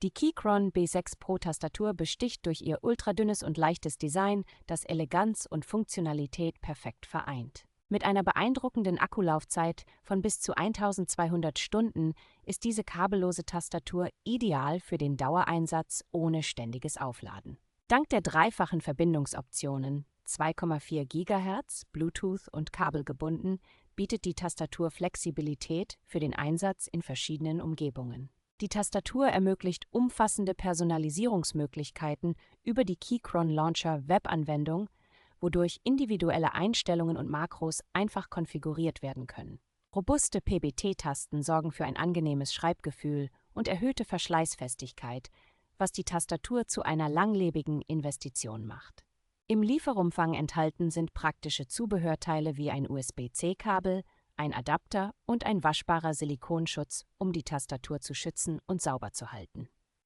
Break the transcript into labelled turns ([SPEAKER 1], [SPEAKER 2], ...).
[SPEAKER 1] Die Keychron B6 Pro Tastatur besticht durch ihr ultradünnes und leichtes Design, das Eleganz und Funktionalität perfekt vereint. Mit einer beeindruckenden Akkulaufzeit von bis zu 1200 Stunden ist diese kabellose Tastatur ideal für den Dauereinsatz ohne ständiges Aufladen. Dank der dreifachen Verbindungsoptionen 2,4 GHz, Bluetooth und kabelgebunden bietet die Tastatur Flexibilität für den Einsatz in verschiedenen Umgebungen. Die Tastatur ermöglicht umfassende Personalisierungsmöglichkeiten über die Keychron Launcher Webanwendung, wodurch individuelle Einstellungen und Makros einfach konfiguriert werden können. Robuste PBT-Tasten sorgen für ein angenehmes Schreibgefühl und erhöhte Verschleißfestigkeit, was die Tastatur zu einer langlebigen Investition macht. Im Lieferumfang enthalten sind praktische Zubehörteile wie ein USB-C-Kabel, ein Adapter und ein waschbarer Silikonschutz, um die Tastatur zu schützen und sauber zu halten.